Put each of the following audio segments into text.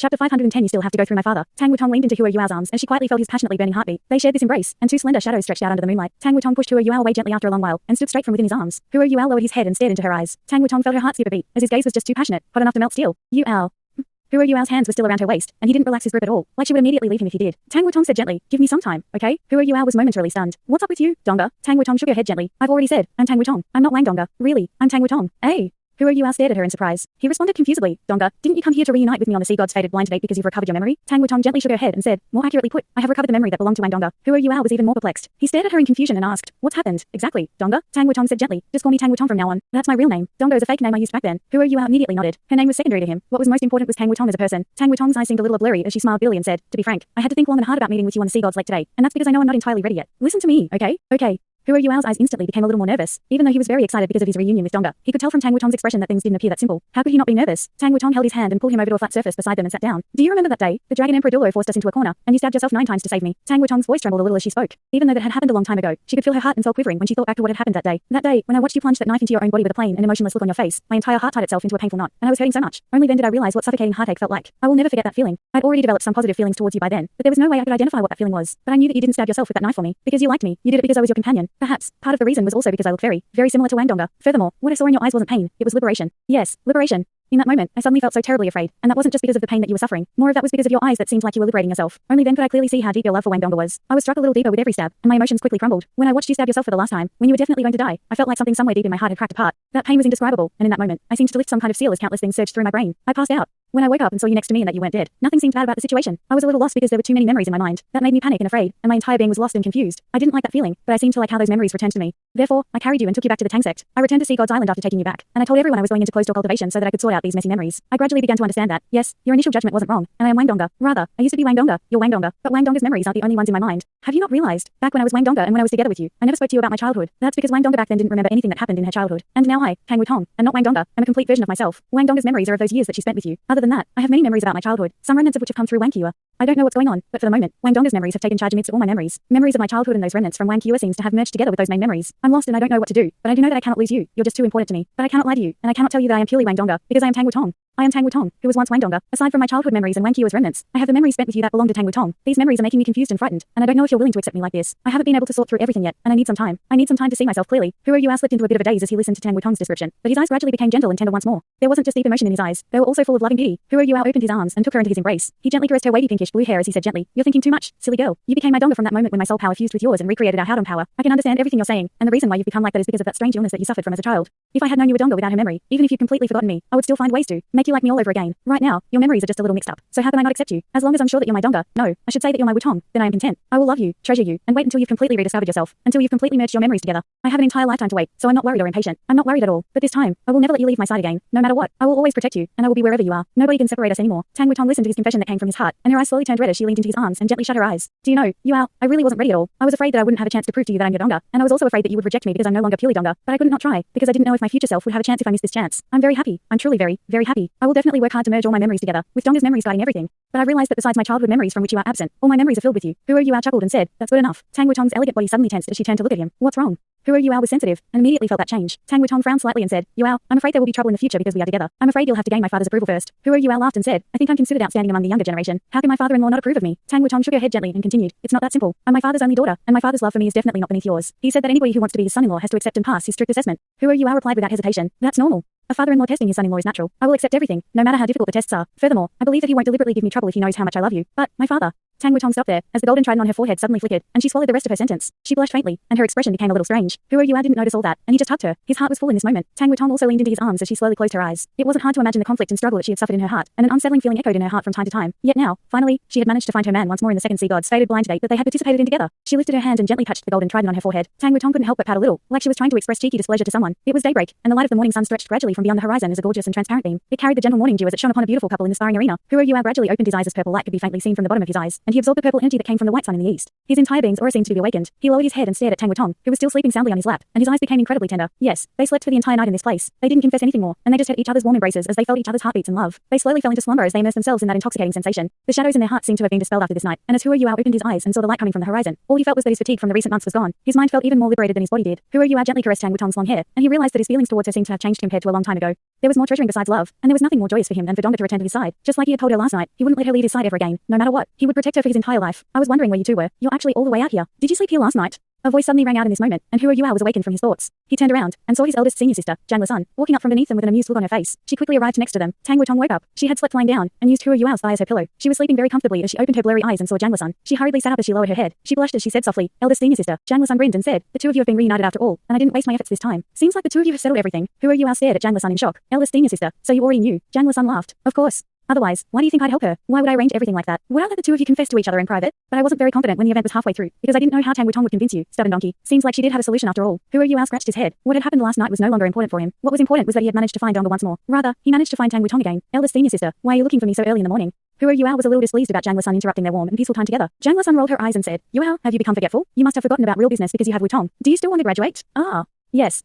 Chapter 510. You still have to go through my father. Tang Wutong leaned into Hua Yuao's arms, and she quietly felt his passionately burning heartbeat. They shared this embrace, and two slender shadows stretched out under the moonlight. Tang Wutong pushed Hua Yuao away gently after a long while, and stood straight from within his arms. Hua Yuao lowered his head and stared into her eyes. Tang Wutong felt her heart skip a beat, as his gaze was just too passionate, hot enough to melt steel. Yuao. Hua Yuao's hands were still around her waist, and he didn't relax his grip at all, like she would immediately leave him if he did. Tang Wutong said gently, "Give me some time, okay?" Hua Yuao was momentarily stunned. "What's up with you, Donga?" Tang Wutong shook her head gently. "I've already said, I'm Tang Wutong. I'm not Wang Donga. Really, I'm Tang Wutong. Hey." Hua Yuao stared at her in surprise. He responded confusedly, "Donga, didn't you come here to reunite with me on the sea god's fated blind date because you've recovered your memory?" Tang Wutong gently shook her head and said, "More accurately put, I have recovered the memory that belonged to Wang Donga." Hua Yuao was even more perplexed. He stared at her in confusion and asked, "What's happened, exactly, Donga?" Tang Wutong said gently, "Just call me Tang Wutong from now on. That's my real name. Donga is a fake name I used back then." Hua Yuao immediately nodded. Her name was secondary to him. What was most important was Tang Wutong as a person. Tang Wutong's eyes seemed a little blurry as she smiled bitterly and said, "To be frank, I had to think long and hard about meeting with you on the sea god's lake today, and that's because I know I'm not entirely ready yet. Listen to me, okay? Okay." Hua Yuao's eyes instantly became a little more nervous, even though he was very excited because of his reunion with Donga. He could tell from Tang Wutong's expression that things didn't appear that simple. How could he not be nervous? Tang Wutong held his hand and pulled him over to a flat surface beside them and sat down. "Do you remember that day? The Dragon Emperor Douluo forced us into a corner, and you stabbed yourself 9 times to save me." Tang Wutong's voice trembled a little as she spoke. Even though that had happened a long time ago, she could feel her heart and soul quivering when she thought back to what had happened that day. That day, when I watched you plunge that knife into your own body with a plain and emotionless look on your face, my entire heart tied itself into a painful knot, and I was hurting so much. Only then did I realize what suffocating heartache felt like. I will never forget that feeling. I'd already developed some positive feelings towards you by then, but there was no way I could identify what that feeling was. But I knew that you didn't stab yourself with that knife for me because you liked me. You did it because I was your companion. Perhaps part of the reason was also because I looked very similar to Wang Donga. Furthermore, what I saw in your eyes wasn't pain, it was liberation. Yes, liberation. In that moment, I suddenly felt so terribly afraid, and that wasn't just because of the pain that you were suffering. More of that was because of your eyes that seemed like you were liberating yourself. Only then could I clearly see how deep your love for Wang Donga was. I was struck a little deeper with every stab, and my emotions quickly crumbled. When I watched you stab yourself for the last time, when you were definitely going to die, I felt like something somewhere deep in my heart had cracked apart. That pain was indescribable, and in that moment, I seemed to lift some kind of seal as countless things surged through my brain. I passed out. When I woke up and saw you next to me and that you weren't dead, nothing seemed bad about the situation. I was a little lost because there were too many memories in my mind. That made me panic and afraid, and my entire being was lost and confused. I didn't like that feeling, but I seemed to like how those memories returned to me. Therefore, I carried you and took you back to the Tang Sect. I returned to Sea God's Island after taking you back, and I told everyone I was going into closed-door cultivation so that I could sort out these messy memories. I gradually began to understand that, yes, your initial judgment wasn't wrong, and I am Wang Donga. Rather, I used to be Wang Donga, you're Wang Donga, but Wang Donga's memories aren't the only ones in my mind. Have you not realized? Back when I was Wang Donga and when I was together with you, I never spoke to you about my childhood. That's because Wang Donga back then didn't remember anything that happened in her childhood. And now I, Tang Wutong, and not Wang Donga, am a complete version of myself. Wang Donga's memories are of those years that she spent with you. Other than that, I have many memories about my childhood, some remnants of which have come through Wang Kua. I don't know what's going on, but for the moment, Wang Donga's memories have taken charge amidst all my memories. Memories of my childhood and those remnants from Wang Kua seems to have merged together with those main memories. I'm lost and I don't know what to do, but I do know that I cannot lose you. You're just too important to me. But I cannot lie to you, and I cannot tell you that I am purely Wang Donga, because I am Tang Wutong. I am Tang Wutong, who was once Wang Donga. Aside from my childhood memories and Wang Kua's remnants, I have the memories spent with you that belong to Tang Wutong. These memories are making me confused and frightened, and I don't know if you're willing to accept me like this. I haven't been able to sort through everything yet, and I need some time. I need some time to see myself clearly. Hua Yuao slipped into a bit of a daze as he listened to Tang Wutong's description, but his eyes gradually became gentle and tender once more. There wasn't just deep emotion in his eyes, they were also full of loving beauty. Hua Yuao opened his arms and took her into his embrace. He gently caressed her wavy pinkish blue hair as he said gently, "You're thinking too much, silly girl. You became my Donga from that moment when my soul power fused with yours and recreated our Haodong power. I can understand everything you're saying, and the reason why you've become like that is because of that strange illness that you suffered from as a child. If I had known you were Donga without her memory, even if you'd completely forgotten me, I would still find ways to make you like me all over again. Right now, your memories are just a little mixed up. So how can I not accept you? As long as I'm sure that you're my Donga, no, I should say that you're my Wutong, then I am content. I will love you, treasure you, and wait until you've completely rediscovered yourself, until you've completely merged your memories together. I have an entire lifetime to wait, so I'm not worried or impatient. I'm not worried at all. But this time, I will never let you leave my side again, no matter what. I will always protect you, and I will be wherever you are. Nobody can separate us anymore." Tang Wutong listened to his confession that came from his heart, and her eyes slowly turned red as she leaned into his arms and gently shut her eyes. "Do you know, Yuao, I really wasn't ready at all. I was afraid that I wouldn't have a chance to prove to you that I'm your Donga, and I was also afraid that you would reject me because I'm no longer purely Donga, but I couldn't not try, because I didn't know if my future self would have a chance if I missed this chance. I'm very happy. I'm truly very, very happy. I will definitely work hard to merge all my memories together, with Donga's memories guiding everything. But I realized that besides my childhood memories from which you are absent, all my memories are filled with you." Hua Yuao chuckled and said, "That's good enough." Tang Wutong's elegant body suddenly tensed as she turned to look at him. "What's wrong?" Hua Yuao was sensitive, and immediately felt that change. Tang Wutong frowned slightly and said, "Yuao, I'm afraid there will be trouble in the future because we are together. I'm afraid you'll have to gain my father's approval first." Hua Yuao laughed and said, "I think I'm considered outstanding among the younger generation. How can my father-in-law not approve of me?" Tang Wutong shook her head gently and continued, "It's not that simple. I'm my father's only daughter, and my father's love for me is definitely not beneath yours. He said that anybody who wants to be his son-in-law has to accept and pass his strict assessment." Hua Yuao replied without hesitation, "That's normal. A father-in-law testing his son-in-law is natural. I will accept everything, no matter how difficult the tests are. Furthermore, I believe that he won't deliberately give me trouble if he knows how much I love you. But, my father..." Tang Wutong stopped there, as the golden trident on her forehead suddenly flickered, and she swallowed the rest of her sentence. She blushed faintly, and her expression became a little strange. Hua Yuao didn't notice all that, and he just hugged her. His heart was full in this moment. Tang Wutong also leaned into his arms as she slowly closed her eyes. It wasn't hard to imagine the conflict and struggle that she had suffered in her heart, and an unsettling feeling echoed in her heart from time to time. Yet now, finally, she had managed to find her man once more in the second sea god's fated blind date that they had participated in together. She lifted her hand and gently touched the golden trident on her forehead. Tang Wutong couldn't help but pout a little, like she was trying to express cheeky displeasure to someone. It was daybreak, and the light of the morning sun stretched gradually from beyond the horizon as a gorgeous and transparent beam. It carried the gentle morning dew as it shone upon a beautiful couple in the sparring arena. Hua Yuao gradually opened his eyes as purple light could be faintly seen from the bottom of his eyes. and he absorbed the purple energy that came from the white sun in the east. His entire being's aura seemed to be awakened. He lowered his head and stared at Tang Wutong, who was still sleeping soundly on his lap, and his eyes became incredibly tender. Yes, they slept for the entire night in this place. They didn't confess anything more, and they just had each other's warm embraces as they felt each other's heartbeats and love. They slowly fell into slumber as they immersed themselves in that intoxicating sensation. The shadows in their hearts seemed to have been dispelled after this night, and as Huo Yuao opened his eyes and saw the light coming from the horizon, all he felt was that his fatigue from the recent months was gone. His mind felt even more liberated than his body did. Huo Yuao gently caressed Tang Wutong's long hair, and he realized that his feelings towards her seemed to have changed compared to a long time ago. There was more treasuring besides love, and there was nothing more joyous for him than for Donda to return to his side. Just like he had told her last night, he wouldn't let her leave his side ever again, no matter what. He would protect her for his entire life. I was wondering where you two were. You're actually all the way out here. Did you sleep here last night? A voice suddenly rang out in this moment, and Huo Yuao was awakened from his thoughts. He turned around and saw his eldest senior sister, Zhang Sun, walking up from beneath them with an amused look on her face. She quickly arrived next to them. Tang Wutong woke up. She had slept lying down and used Huo Yuao's thigh as her pillow. She was sleeping very comfortably as she opened her blurry eyes and saw Zhang Sun. She hurriedly sat up as she lowered her head. She blushed as she said softly, "Eldest senior sister." Zhang Sun grinned and said, "The two of you have been reunited after all, and I didn't waste my efforts this time. Seems like the two of you have settled everything." Huo Yuao stared at Zhang Sun in shock. "Eldest senior sister, so you already knew?" Zhang Sun laughed. "Of course. Otherwise, why do you think I'd help her? Why would I arrange everything like that? Would I let the two of you confess to each other in private? But I wasn't very confident when the event was halfway through, because I didn't know how Tang Wutong would convince you, stubborn donkey. Seems like she did have a solution after all." Huo Yuao scratched his head. What had happened last night was no longer important for him. What was important was that he had managed to find Donda once more. Rather, he managed to find Tang Wutong again. "Eldest senior sister, why are you looking for me so early in the morning?" Huo Yuao was a little displeased about Zhang Sun interrupting their warm and peaceful time together. Zhang Sun rolled her eyes and said, "Yuao, have you become forgetful? You must have forgotten about real business because you have Wutong. Do you still want to graduate?" "Ah. Yes,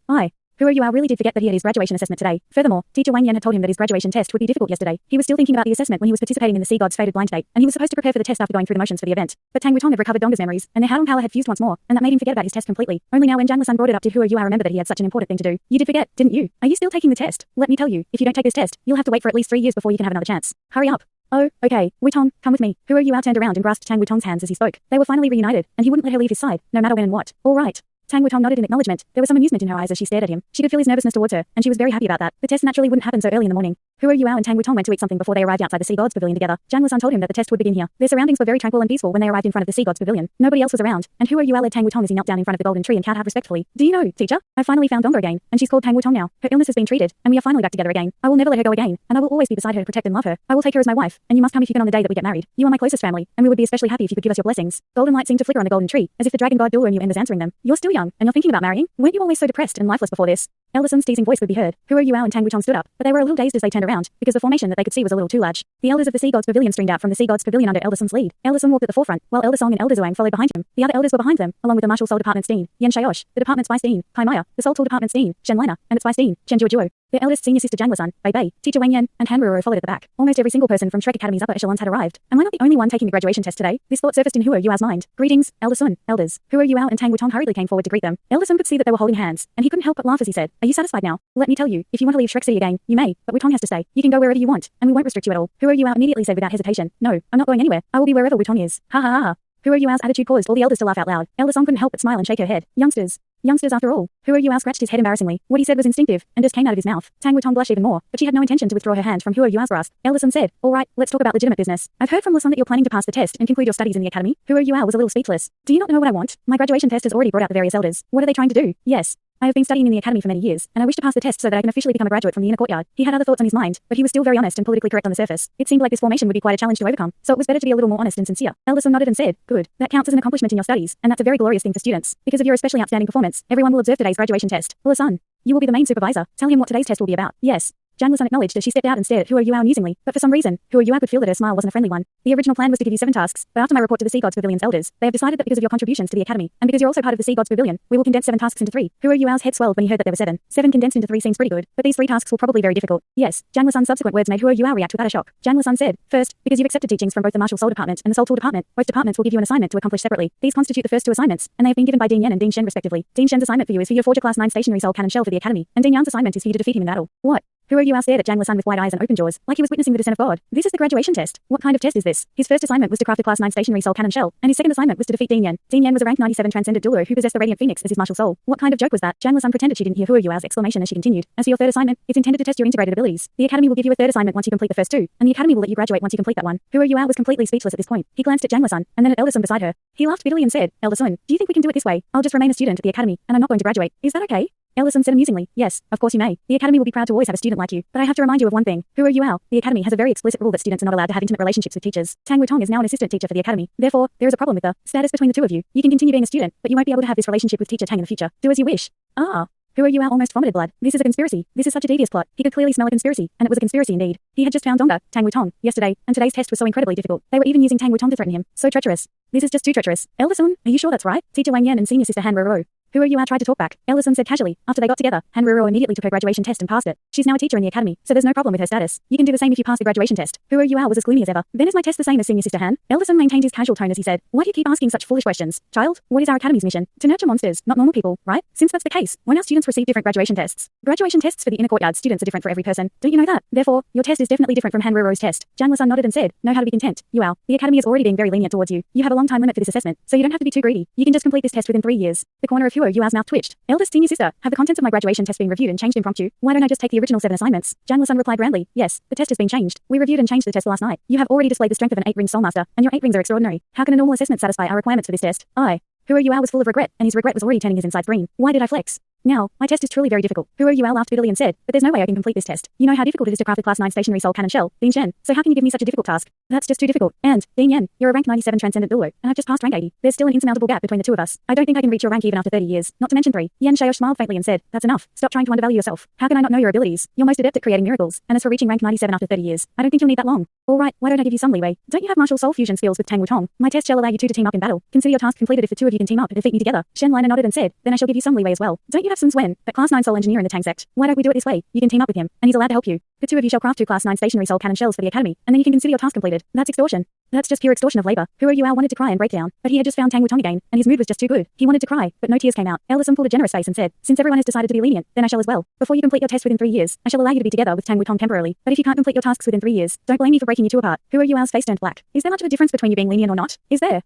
Huo Yuao really did forget that he had his graduation assessment today. Furthermore, teacher Wang Yan had told him that his graduation test would be difficult yesterday. He was still thinking about the assessment when he was participating in the Sea God's fated blind date, and he was supposed to prepare for the test after going through the motions for the event. But Tang Wutong had recovered Donga's memories, and their Haodong power had fused once more, and that made him forget about his test completely. Only now when Zhang Sun brought it up did Huo Yuao remember that he had such an important thing to do. "You did forget, didn't you? Are you still taking the test? Let me tell you, if you don't take this test, you'll have to wait for at least 3 years before you can have another chance. Hurry up." "Oh, okay. Wutong, come with me." Huo Yuao turned around and grasped Tang Wutong's hands as he spoke. They were finally reunited, and he wouldn't let her leave his side, no matter when and what. "All right." Tang Wutong nodded in acknowledgement. There was some amusement in her eyes as she stared at him. She could feel his nervousness towards her, and she was very happy about that. The test naturally wouldn't happen so early in the morning. Huo Yuao and Tang Wutong went to eat something before they arrived outside the Sea God's Pavilion together. Zhang Sun told him that the test would begin here. Their surroundings were very tranquil and peaceful when they arrived in front of the Sea God's Pavilion. Nobody else was around, and Huo Yuao led Tang Wutong as he knelt down in front of the golden tree and kowtowed respectfully. "Do you know, teacher? I finally found Donga again, and she's called Tang Wutong now. Her illness has been treated, and we are finally back together again. I will never let her go again, and I will always be beside her to protect and love her. I will take her as my wife, and you must come if you can on the day that we get married. You are my closest family, and we would be especially happy if you could give us your blessings." Golden light seemed to flicker on the golden tree, as if the dragon god Douluo knew and was answering them. "You're still young, and you're thinking about marrying? Weren't you always so depressed and lifeless before this?" Elder Sun's teasing voice could be heard. Huo Yuao and Tang Wutong stood up, but they were a little dazed as they turned around, because the formation that they could see was a little too large. The elders of the Sea God's Pavilion streamed out from the Sea God's Pavilion under Elder Sun's lead. Elder Sun walked at the forefront, while Elder Song and Elder Zhuang followed behind him. The other elders were behind them, along with the Martial Soul Department's dean, Yan Shaosh, the department's vice dean, Kai Maya, the Soul Tool Department's dean, Shen Lina, and its vice dean, Chen Juojuo. Their eldest senior sister Zhang Sun, Bei Bei, teacher Wang Yan, and Han Ruo followed at the back. Almost every single person from Shrek Academy's upper echelons had arrived. Am I not the only one taking the graduation test today? This thought surfaced in Huo Yuao's mind. "Greetings, Elder Sun, elders." Huo Yuao and Tang Wutong hurriedly came forward to greet them. Elder Sun could see that they were holding hands, and he couldn't help but laugh as he said, "Are you satisfied now? Let me tell you, if you want to leave Shrek City again, you may, but Wutong has to stay. You can go wherever you want, and we won't restrict you at all." Huo Yuao immediately said without hesitation, "No, I'm not going anywhere. I will be wherever Wutong is." Ha ha ha. Huo Yuao's attitude caused all the elders to laugh out loud. Elder Song couldn't help but smile and shake her head. Youngsters after all. Huo Yuao scratched his head embarrassingly. What he said was instinctive, and just came out of his mouth. Tang Wutong blushed even more, but she had no intention to withdraw her hand from Huo Yuao's grasp. Elder Sun said, "All right, let's talk about legitimate business. I've heard from Sun that you're planning to pass the test and conclude your studies in the academy." Huo Yuao was a little speechless. "Do you not know what I want? My graduation test has already brought out the various elders. What are they trying to do?" "Yes. I have been studying in the academy for many years, and I wish to pass the test so that I can officially become a graduate from the inner courtyard." He had other thoughts on his mind, but he was still very honest and politically correct on the surface. It seemed like this formation would be quite a challenge to overcome, so it was better to be a little more honest and sincere. Elder Sun nodded and said, "Good. That counts as an accomplishment in your studies, and that's a very glorious thing for students. Because of your especially outstanding performance, everyone will observe today's graduation test. Elder Sun, you will be the main supervisor. Tell him what today's test will be about." "Yes." Zhang Sun acknowledged as she stepped out and stared at Huo Yuao musingly, but for some reason, Huo Yuao could feel that her smile wasn't a friendly one. "The original plan was to give you 7 tasks, but after my report to the Sea God's Pavilion's elders, they have decided that because of your contributions to the academy, and because you're also part of the Sea God's Pavilion, we will condense 7 tasks into 3. Huo Yuao's head swelled when he heard that there were 7. 7 condensed into 3 seems pretty good, but these 3 tasks will probably be very difficult. "Yes." Zhang Sun's subsequent words made Huo Yuao react with utter shock. Zhang Sun said, "First, because you've accepted teachings from both the Martial Soul Department and the Soul Tool Department, both departments will give you an assignment to accomplish separately. These constitute the first 2 assignments, and they have been given by Dean Yan and Dean Shen respectively. Dean Shen's assignment for you is for you to forge a Class 9 stationary soul cannon shell for the academy, and Dean Yan's assignment is for you to defeat him in battle." "What?" Huo Yuao stared at Zhang Sun with wide eyes and open jaws, like he was witnessing the descent of God. "This is the graduation test. What kind of test is this?" His first assignment was to craft a Class 9 stationary soul cannon shell, and his second assignment was to defeat Dean Yan. Dean Yan was a rank 97 transcendent Douluo who possessed the Radiant Phoenix as his martial soul. What kind of joke was that? Zhang Sun pretended she didn't hear Huo Yuao's exclamation as she continued. "As for your third assignment, it's intended to test your integrated abilities. The academy will give you a third assignment once you complete the first 2, and the academy will let you graduate once you complete that one." Huo Yuao was completely speechless at this point. He glanced at Zhang Sun, and then at Elder Sun beside her. He laughed bitterly and said, "Elder Sun, do you think we can do it this way? I'll just remain a student at the academy, and I'm not going to graduate. Is that okay?" Elder Sun said amusingly, "Yes, of course you may. The academy will be proud to always have a student like you. But I have to remind you of one thing. Huo Yuao, the academy has a very explicit rule that students are not allowed to have intimate relationships with teachers. Tang Wutong is now an assistant teacher for the academy. Therefore, there is a problem with the status between the two of you. You can continue being a student, but you won't be able to have this relationship with teacher Tang in the future. Do as you wish." "Ah." Huo Yuao almost vomited blood. This is a conspiracy. This is such a devious plot. He could clearly smell a conspiracy, and it was a conspiracy indeed. He had just found Donga, Tang Wutong, yesterday, and today's test was so incredibly difficult. They were even using Tang Wutong to threaten him. So treacherous. This is just too treacherous. Elder Sun, are you sure that's right? Teacher Wang Yan and senior sister Han Ruo. Huo Yuao tried to talk back. Elder Sun said casually. After they got together, Han Ruo immediately took her graduation test and passed it. She's now a teacher in the academy, so there's no problem with her status. You can do the same if you pass the graduation test. Huo Yuao was as gloomy as ever. Then is my test the same as senior sister Han? Elder Sun maintained his casual tone as he said, why do you keep asking such foolish questions? Child, what is our academy's mission? To nurture monsters, not normal people, right? Since that's the case, why now students receive different graduation tests? Graduation tests for the inner courtyard students are different for every person. Don't you know that? Therefore, your test is definitely different from Han Ruo's test. Jiang Lisan nodded and said, know how to be content. Yuao, the academy is already being very lenient towards you. You have a long time limit for this assessment, so you don't have to be too greedy. You can just complete this test within 3 years. The corner of Huo Yuao's mouth twitched. Eldest senior sister, have the contents of my graduation test been reviewed and changed impromptu? Why don't I just take the original 7 assignments? Jiang Lisan replied grandly, yes, the test has been changed. We reviewed and changed the test last night. You have already displayed the strength of an 8-ring soulmaster, and your 8 rings are extraordinary. How can a normal assessment satisfy our requirements for this test? Huo Yuao was full of regret, and his regret was already turning his insides green. Why did I flex? Now, my test is truly very difficult. Huo Yuao laughed bitterly and said, but there's no way I can complete this test. You know how difficult it is to craft a class 9 stationary soul cannon shell, Ding Shen, so how can you give me such a difficult task? That's just too difficult. And, Ding Yan, you're a rank 97 transcendent Douluo, and I've just passed rank 80. There's still an insurmountable gap between the two of us. I don't think I can reach your rank even after 30 years, not to mention 3. Yan Xiaosh smiled faintly and said, that's enough. Stop trying to undervalue yourself. How can I not know your abilities? You're most adept at creating miracles, and as for reaching rank 97 after 30 years, I don't think you'll need that long. Alright, why don't I give you some leeway? Don't you have martial soul fusion skills with Tang Wutong? My test shall allow you two to team up in battle. Consider your task completed if the two of you can team up and defeat me together. Shen Liner nodded and said, then I shall give you some leeway as well. Don't you have Sun Zwen, that class 9 soul engineer in the Tang Sect? Why don't we do it this way? You can team up with him, and he's allowed to help you. The two of you shall craft 2 class 9 stationary soul cannon shells for the academy, and then you can consider your task completed. That's extortion. That's just pure extortion of labor. Huo Yuao wanted to cry and break down, but he had just found Tang Wutong again, and his mood was just too good. He wanted to cry, but no tears came out. Elder Sun pulled a generous face and said, since everyone has decided to be lenient, then I shall as well. Before you complete your test within 3 years, I shall allow you to be together with Tang Wutong temporarily. But if you can't complete your tasks within 3 years, don't blame me for breaking you two apart. Huo Yuao's face turned black. Is there much of a difference between you being lenient or not? Is there?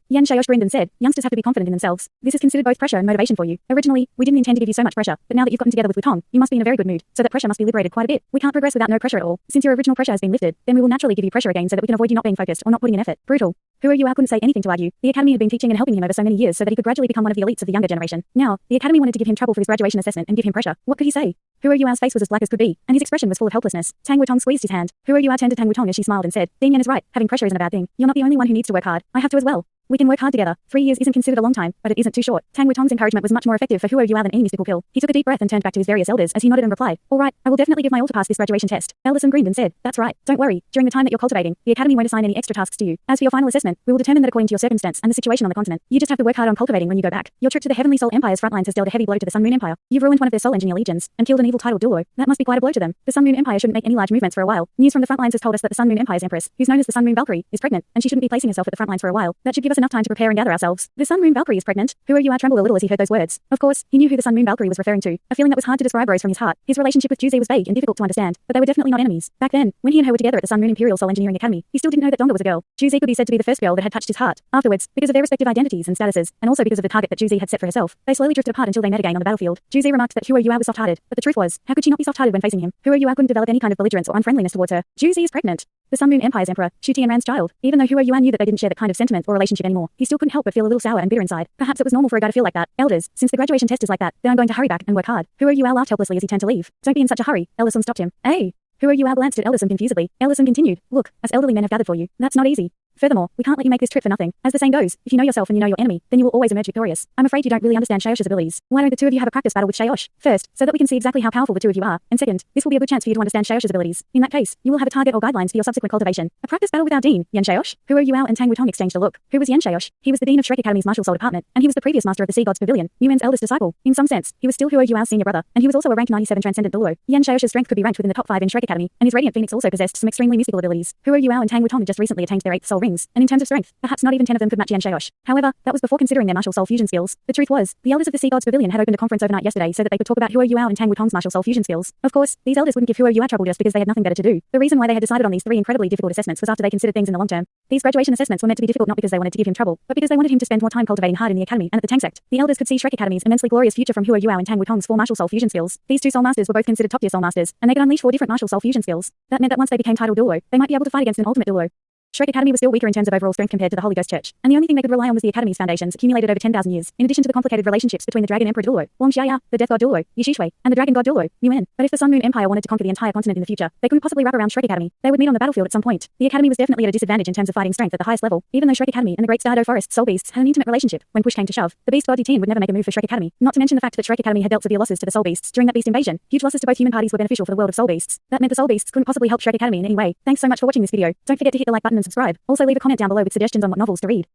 Yan Xiaosh grinned and said, youngsters have to be confident in themselves. This is considered both pressure and motivation for you. Originally, we didn't intend to give you so much pressure, but now that you've gotten together with Wutong, you must be in a very good mood, so that pressure must be liberated quite a bit. We can't progress without no pressure at all. Since your original pressure has been lifted, then we will naturally give you pressure again so that we can avoid you not being focused or not putting in effort. Brutal. Huo Yuao couldn't say anything to argue. The academy had been teaching and helping him over so many years so that he could gradually become one of the elites of the younger generation. Now, the academy wanted to give him trouble for his graduation assessment and give him pressure. What could he say? Huo Yuao's face was as black as could be, and his expression was full of helplessness. Tang Wutong squeezed his hand. Huo Yuao turned to Tang Wutong as she smiled and said, Ding Yan is right, having pressure isn't a bad thing. You're not the only one who needs to work hard. I have to as well. We can work hard together. 3 years isn't considered a long time, but it isn't too short. Tang Wutong's encouragement was much more effective for Huo Yuao than any mystical pill. He took a deep breath and turned back to his various elders as he nodded and replied, all right, I will definitely give my all to pass this graduation test. Elder Sun grinned and said, that's right. Don't worry. During the time that you're cultivating, the academy won't assign any extra tasks to you. As for your final assessment, we will determine that according to your circumstance and the situation on the continent. You just have to work hard on cultivating when you go back. Your trip to the Heavenly Soul Empire's front lines has dealt a heavy blow to the Sun Moon Empire. You've ruined one of their soul engineer legions and killed an evil titled Douluo. That must be quite a blow to them. The Sun Moon Empire shouldn't make any large movements for a while. News from the front lines has told us that the Sun Moon Empire's empress, who's known as the Sun Moon Valkyrie, is pregnant, and she shouldn't be placing herself at the front lines for a while. That should give us enough time to prepare and gather ourselves. The Sun Moon Valkyrie is pregnant. Huo Yuao trembled a little as he heard those words. Of course, he knew who the Sun Moon Valkyrie was referring to. A feeling that was hard to describe rose from his heart. His relationship with Juzi was vague and difficult to understand, but they were definitely not enemies. Back then, when he and her were together at the Sun Moon Imperial Soul Engineering Academy, he still didn't know that Donga was a girl. Juzi could be said to be the first girl that had touched his heart. Afterwards, because of their respective identities and statuses, and also because of the target that Juzi had set for herself, they slowly drifted apart until they met again on the battlefield. Juzi remarked that Huo Yuao was soft-hearted, but the truth was, how could she not be soft-hearted when facing him? Huo Yuao couldn't develop any kind of belligerence or unfriendliness towards her. Juzi is pregnant. The Sun Moon Empire's emperor, Shu Tianran's child. Even though Huo Yuao knew that they didn't share that kind of sentiment or relationship anymore, he still couldn't help but feel a little sour and bitter inside. Perhaps it was normal for a guy to feel like that. Elders, since the graduation test is like that, then I'm going to hurry back and work hard. Huo Yuao laughed helplessly as he turned to leave. Don't be in such a hurry. Elder Sun stopped him. Hey! Huo Yuao glanced at Elder Sun confusedly. Elder Sun continued, look, us elderly men have gathered for you. That's not easy. Furthermore, we can't let you make this trip for nothing. As the saying goes, if you know yourself and you know your enemy, then you will always emerge victorious. I'm afraid you don't really understand Xiaosh's abilities. Why don't the two of you have a practice battle with Xiaosh? First, so that we can see exactly how powerful the two of you are. And second, this will be a good chance for you to understand Xiaosh's abilities. In that case, you will have a target or guidelines for your subsequent cultivation. A practice battle with our dean, Yan Xiaosh? Huo Yuao and Tang Wutong exchanged a look. Who was Yan Xiaosh? He was the dean of Shrek Academy's martial soul department, and he was the previous master of the Sea Gods Pavilion, Yuan's eldest disciple. In some sense, he was still Huo Yuao's senior brother, and he was also a rank 97 transcendent Douluo. Yan Xiaosh's strength could be ranked within the top 5 in Shrek Academy, and his Radiant Phoenix also possessed some extremely mystical abilities. Huo Yuao and Tang Wutong had just recently attained their 8th soul rings, and in terms of strength, perhaps not even 10 of them could match Yan Xiaosh. However, that was before considering their martial soul fusion skills. The truth was, the elders of the Sea Gods Pavilion had opened a conference overnight yesterday so that they could talk about Huo Yuao and Tang Wutong's martial soul fusion skills. Of course, these elders wouldn't give Huo Yuao trouble just because they had nothing better to do. The reason why they had decided on these 3 incredibly difficult assessments was after they considered things in the long term. These graduation assessments were meant to be difficult not because they wanted to give him trouble, but because they wanted him to spend more time cultivating hard in the academy and at the Tang Sect. The elders could see Shrek Academy's immensely glorious future from Huo Yuao and Tang Wutong's 4 martial soul fusion skills. These 2 soul masters were both considered top-tier soul masters, and they could unleash 4 different martial soul fusion skills. That meant that once they became titled Douluo, they might be able to fight against an ultimate Douluo. Shrek Academy was still weaker in terms of overall strength compared to the Holy Ghost Church, and the only thing they could rely on was the Academy's foundations accumulated over 10,000 years, in addition to the complicated relationships between the Dragon Emperor Douluo, Long Xiaya, the Death God Douluo, Yishishui, and the Dragon God Douluo, Yuan. But if the Sun Moon Empire wanted to conquer the entire continent in the future, they couldn't possibly wrap around Shrek Academy. They would meet on the battlefield at some point. The Academy was definitely at a disadvantage in terms of fighting strength at the highest level, even though Shrek Academy and the Great Stardo Forest Soul Beasts had an intimate relationship. When push came to shove, the Beast God D10 would never make a move for Shrek Academy, not to mention the fact that Shrek Academy had dealt severe losses to the Soul Beasts during that beast invasion. Huge losses to both human parties were beneficial for the world of Soul Beasts. That meant the Soul Beasts couldn't possibly help Shrek Academy in any way. Thanks so much for watching this video. Don't forget to hit the like button and subscribe. Also leave a comment down below with suggestions on what novels to read.